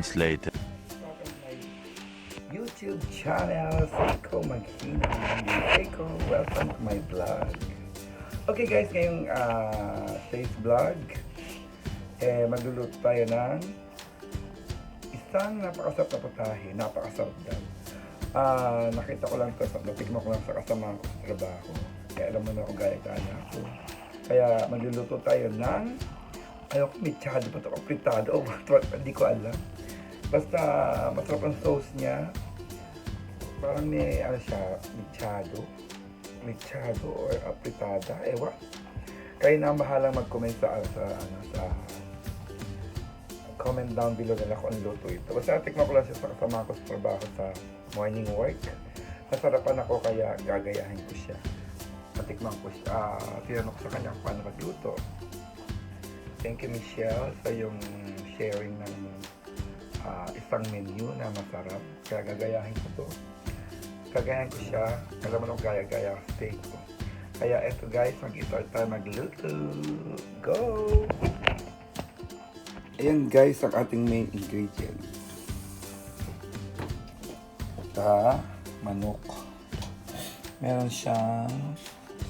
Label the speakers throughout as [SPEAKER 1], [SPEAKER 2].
[SPEAKER 1] moments later.
[SPEAKER 2] YouTube channel, Seiko Maghinang. Seiko, welcome to my vlog. Okay guys, ngayong today's vlog, magluluto tayo ng isang napakasarap na putahe. Napakasarap daw. Nakita ko lang ito, natikman ko lang sa kasama ko sa trabaho. Kaya alam mo na kung gaya-gaya ako. Kaya magluluto tayo ng, ayaw ko, mechado pa ito, kapritado, hindi ko alam. Basta masarap ang sauce niya. Parang may ano siya, mechado or apritada, ewan. Kayo na bahalang mag-comment sa comment down below nila kung ano luto ito. Basta tikman ko lang siya sa kasama ko sa trabaho sa morning work. Nasarapan ako kaya gagayahin ko siya. Matikman ko siya. Tinanong ko sa kanya kung paano magluto. Thank you Michelle sa yung sharing ng isang menu na masarap. Kaya gagayahin ko to. Gagayahin ko siya. Alam mo nung gaya-gaya steak ko. Kaya eto guys, mag-start tayo magluto. Go! Ayan guys, ang ating main ingredients. Manok. Meron siyang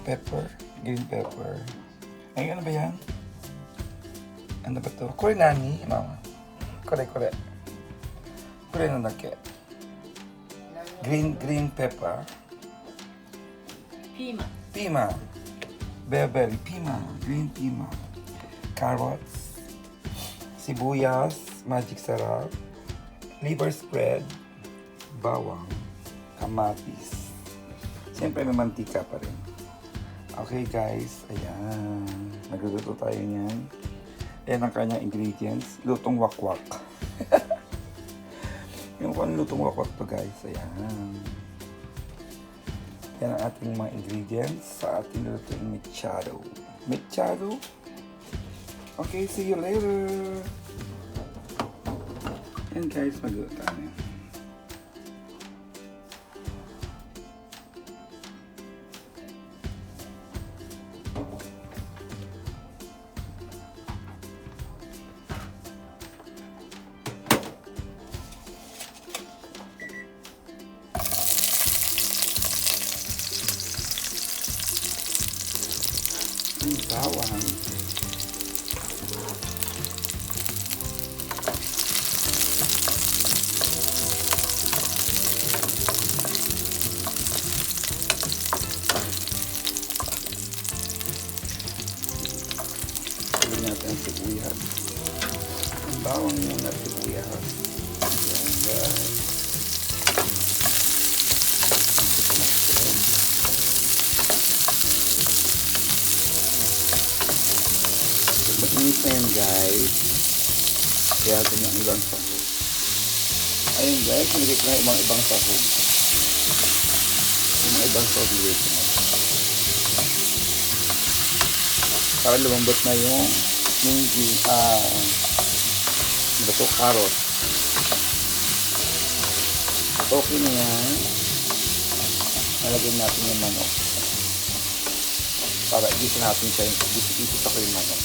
[SPEAKER 2] pepper, green pepper. Ay, ano ba yan? Ano ba ito? Kore nani, mama? Kore. Kore no dake. Green pepper. Pima. Berry pima. Green pima. Carrots. Sibuyas, magic sarap, liver spread, bawang, kamatis. Siyempre may mantika pa rin. Okay guys, ayan. Nagluluto tayo niyan. Ayan ang kanyang ingredients. Lutong wakwak. Yung kung lutong wakwak to guys, ayan. Yan ang ating mga ingredients sa ating lutong mechado. Mechado? Okay, see you later. And guys, magluto tayo. Ang bawang. Natin ang sibuyas. Ang bawang muna sibuyas. Ayan guys. Mag-init na yan guys. Kaya natin yung ibang sahog. Ayun guys, nilagay ko na yung ibang sahog. Yung ibang sahog nilagay ko na. Para lumambot na yung carrot. Okay na yan. Nalagyan natin yung manok. Para igisa natin siya. Igisa ko yung manok.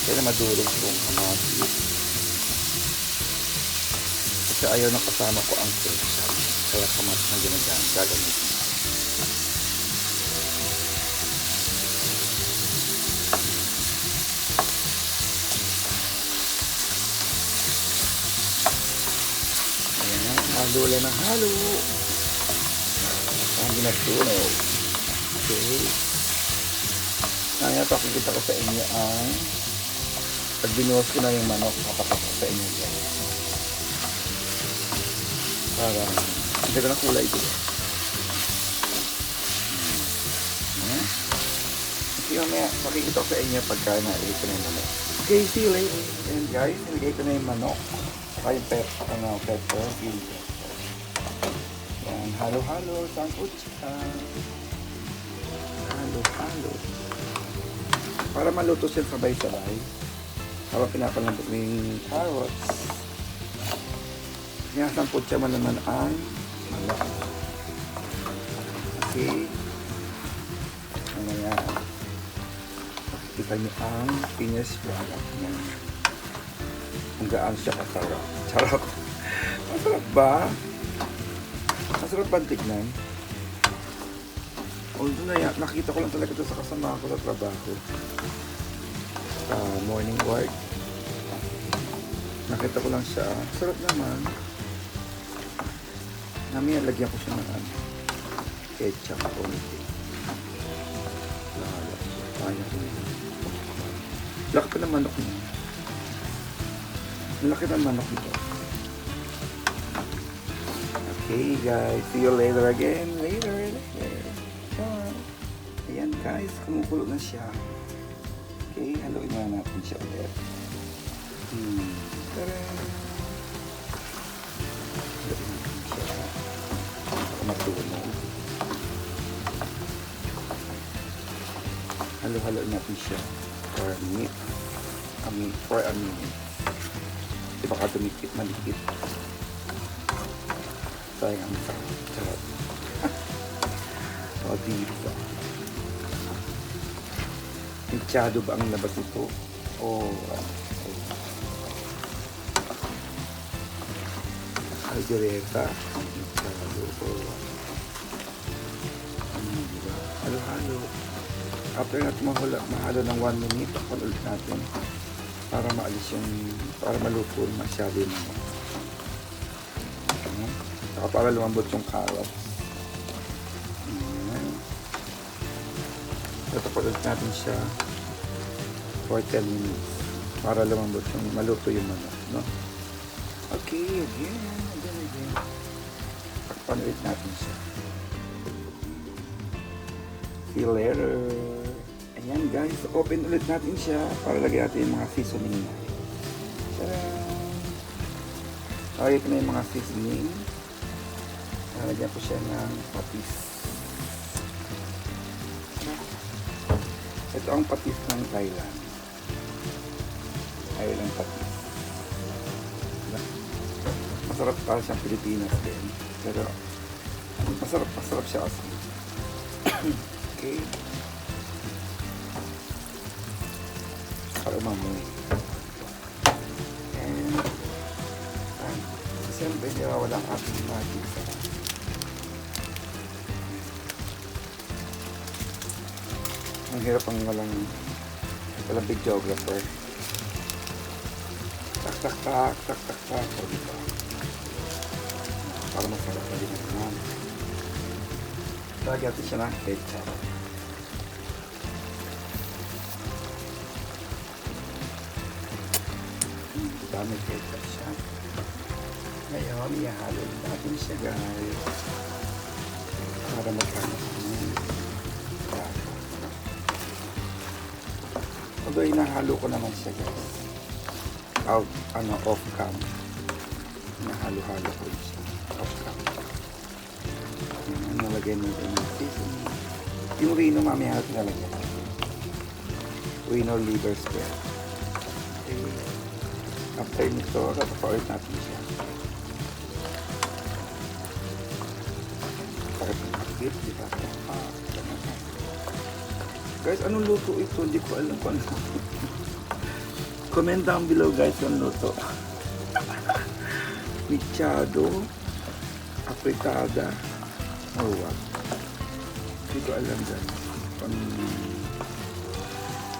[SPEAKER 2] Kaya na madurog yung kamatis. Kasi ayaw na kasama ko ang ketchup. Kaya kamatis na gagamitin. Halo lang ng halo. Ang ginatunog. Okay. Kaya pakikita ko sa inyo ang pag binuhos ko na yung manok, papakita sa inyo guys. Para hindi ka na kulay ito. Okay, mamaya pakikita ko sa inyo pagka na-edit ko na yung manok. Okay, see you later. And guys, nilagay ko na yung manok. Saka yung pepper, green pepper. Yan, halo-halo, sangkutsa. Halo-halo. Para maluto siya sabay-sabay. Habang pinapalambot mo yung carrots. Sinasangkutsa man naman ang manok. Okay. Ano yan. Kita nyo ang finished product niya. Kung gaano siya kasarap. Charot. Masarap ba? Masarap ba tignan? Although nakita ko lang talaga ito sa kasama ko sa trabaho. Sa morning work. Nakita ko lang siya. Sarap naman. Namin lagyan ko siya ng ketchup o hindi. Laki pa ng manok niya. Malaki ng manok nito. Okay guys, see you later again. Later. Ayan guys, kumukulo na siya. Okay, haluin na natin siya ulit. Tara! Haluin natin siya. Matunog. Halo-haloin natin siya for a minute. For a minute. Di ba ka tumikit, malikit. Sayang ang sarap. O, diba? Mechado ba ang labas nito? Algereta. Mechado. Diba? Halo-halo. After natin mahalo ng 1 minute, takpan ulit natin para maalis yung, para maluto masyado yung saka para lumambot yung carrots. Takpan ulit natin siya for 10 minutes para lumambot yung, maluto yung manok, no? Okay, again. Takpan ulit natin siya. See you later. Ayan guys, open ulit natin siya para lagyan natin yung mga seasoning na. Tadaan! Lagyan ko na yung mga seasoning. Lagyan ko siya ng patis. Ito ang patis ng Thailand. Thailand patis. Masarap para siyang Pilipinas din. Pero masarap siya kasi. Okay. Para mamuhay. And siyempre di wala ang ating magic sa ang hirap ang walang videographer. Tak. O diba? Para masarap na din naman. Lagyan natin siya ng ketchup. Dami ketchup siya. Ngayon, ihalo natin siya guys. Para magkakas ng lasa. Although inahalo ko naman siya guys. Off cam. Inahalo-halo ko siya. Off cam. Nalagay mo ito ng seasoning. Yung Reno mamaya natin nalagyan. Reno liver spread. Okay. After nito, tatapaulit natin siya. Bakit ang hapit? Di ba? Guys, anong luto ito? Hindi ko alam kung ano. Comment down below guys kung luto. Mechado. Apritada. What? Hindi ko alam dyan.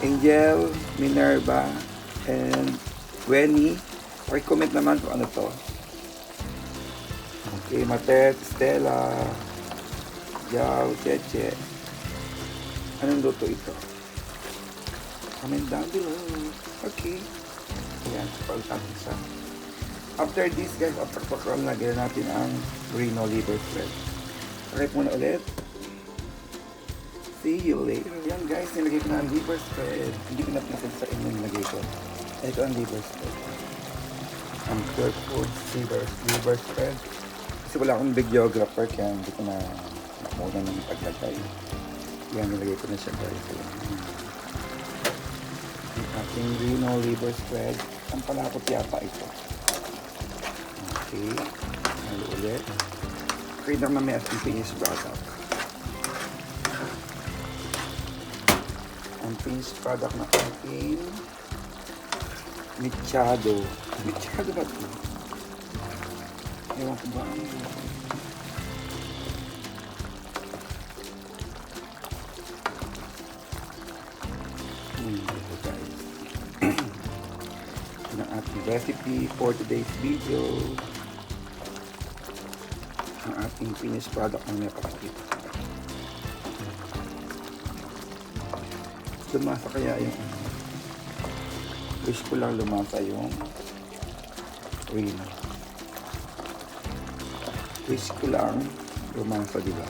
[SPEAKER 2] Angel, Minerva, and Wenny. Comment naman kung ano to. Okay, Matet, Stella, Yao, Cheche. Anong luto ito? Comment down below. Okay. Ayan, pag-tapos sa. After this guys, after pakal, lagyan natin ang Reno liver spread. Okay muna ulit. See you later. Yan guys, nilagay ko na ang liver spread. Hindi ko natin sa inyo nilagay ko. Ito ang liver spread. Ang Pure Foods liver spread. Kasi wala akong videographer kaya hindi ko na muna ng paglagay. Yan, nilagay ko na siya guys. Ang ating Reno liver spread. Ang palapot yata ito. Okay. Halo ulit. Okay na mamaya ang finished product. Ang finished product na ating Mechado. Mechado ba ito? Ewan ko ba? Ito guys. Ito ang ating recipe for today's video. Ang ating finished product ang napakakita. Lumasa kaya yung wish ko lang lumasa yung Rino. Wish ko lang lumasa, diba?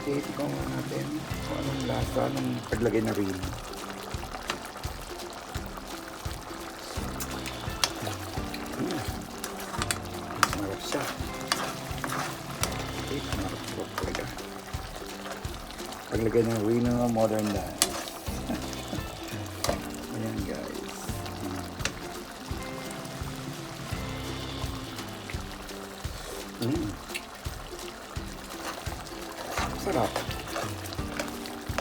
[SPEAKER 2] Okay, ikaw natin kung anong lasa ng paglagay na Rino. Marap siya. Okay, marap talaga. Paglagay ng Rino Modern Dance. Ayan guys. Sarap.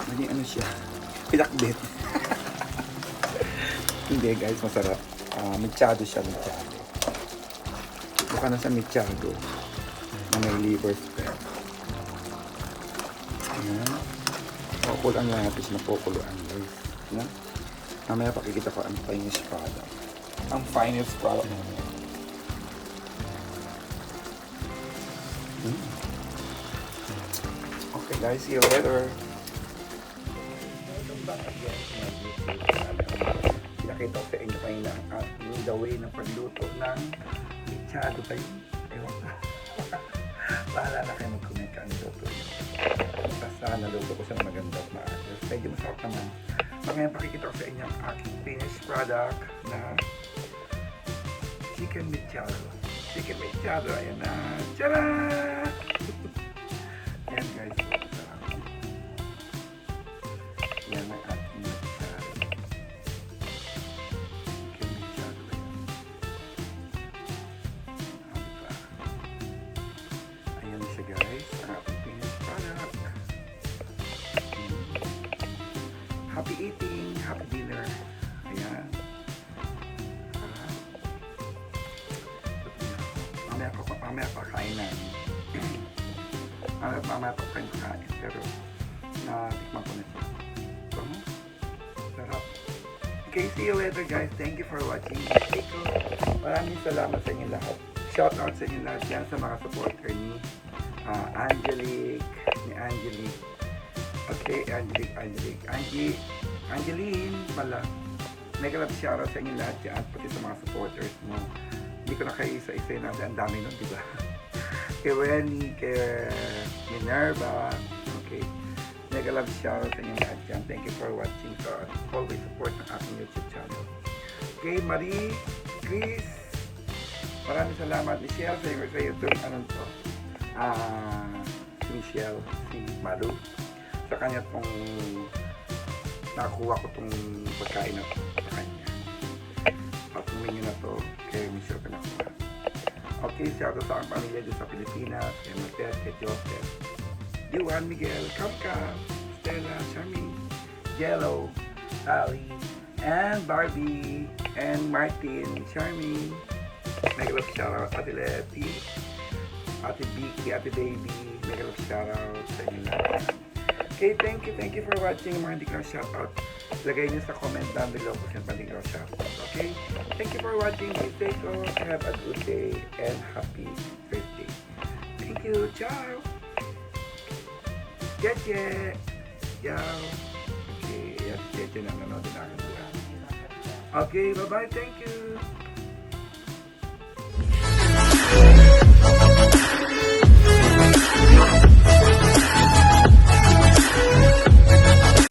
[SPEAKER 2] Naging ano siya? Pinakbit. Hindi guys, masarap. Mechado siya, mechado. Baka na sa mechado na may liver spread. Ayan. Pakukulaan lang natin siya na pakukulaan guys. Ayan. Mamaya pakikita ko ang finest product. Ang finest product namin. Okay guys, see you later. Welcome back again to my YouTube channel. Pinakita ko sa inyo kanina ang the way ng pagluto ng mechado kayo. Ewan ko. Bahala na kayo mag-comment ka ang luto nyo. Basta naluto ko siya maganda at maayos. Medyo masarap naman. Ngayon pakikita ko sa inyo ang aking finished product na chicken mechado. Chicken mechado, ayan na. Tara! Ayan guys, sarap. Ayan ang aking mechado. Chicken mechado, ayan. Diba? Ayan siya guys, ang aking finished product. Happy eating, happy dinner. Ayan. Mamaya pa kain na. Mamaya pa kain. Pero natikman ko na siya. So, sarap. Okay, see you later guys. Thank you for watching. Maraming salamat sa inyo lahat. Shout out sa inyo lahat yan sa mga supporter ni Angelique. Okay, Angeline pala. Mega love shoutout sa inyo lahat dyan, pati sa mga supporters mo. Hindi ko na kayo isa-isa natin. Ang dami nun, diba? Kay Renny, kay Minerva. Okay. Mega love shoutout sa inyo lahat dyan. Thank you for watching. So, always support ng aking YouTube channel. Okay, Marie, Chris. Maraming salamat. Michelle, sa iyo itong anong to. Si Michelle, si Malu. Sa kanya itong nakuha ko itong pagkain na to sa kanya. At humingi na to kay Michelle ka nakuha. Okay, shout out sa ang pamilya dito sa Pilipinas, kay Matet, kay Joseph, Juan, Miguel, Kamkam, Stella, Charmy, Jello, Ali, and Barbie, and Martin, Charmy. Mega love shout out Ate Letty, Ate Vicky, Ate Baby. Mega love shout out sa inyo lahat. Okay, thank you for watching. Mga hindi ka shoutout, lagay niyo sa comment down below kung saan pa hindi ka shoutout. Okay? Thank you for watching. Stay safe. Have a good day and happy birthday. Thank you. Ciao. Jeje. Ciao. Okay, yes, Jeje na nanonood na akin. Okay, bye-bye. Thank you.